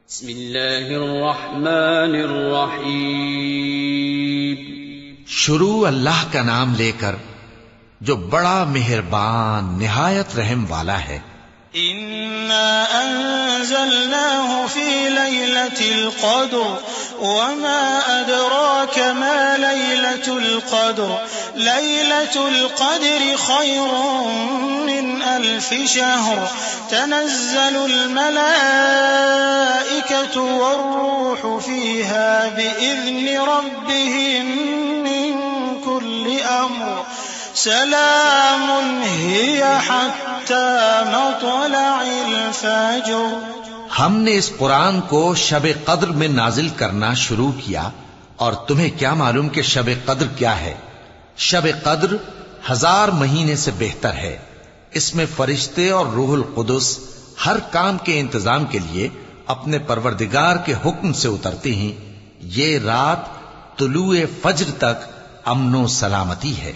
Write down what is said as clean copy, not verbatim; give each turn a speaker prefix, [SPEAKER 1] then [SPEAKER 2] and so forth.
[SPEAKER 1] بسم اللہ الرحمن الرحیم.
[SPEAKER 2] شروع اللہ کا نام لے کر جو بڑا مہربان نہایت رحم والا ہے.
[SPEAKER 3] إنا أنزلناه في ليلة القدر وما أدراك ما ليلة القدر ليلة القدر خير من 1000 شهر تنزل الملائكة والروح فيها بإذن ربهم من كل أمر سلام هي حتى مطلع الفجر.
[SPEAKER 2] ہم نے اس قرآن کو شب قدر میں نازل کرنا شروع کیا، اور تمہیں کیا معلوم کہ شب قدر کیا ہے؟ شب قدر 1000 مہینے سے بہتر ہے. اس میں فرشتے اور روح القدس ہر کام کے انتظام کے لیے اپنے پروردگار کے حکم سے اترتے ہیں. یہ رات طلوع فجر تک امن و سلامتی ہے.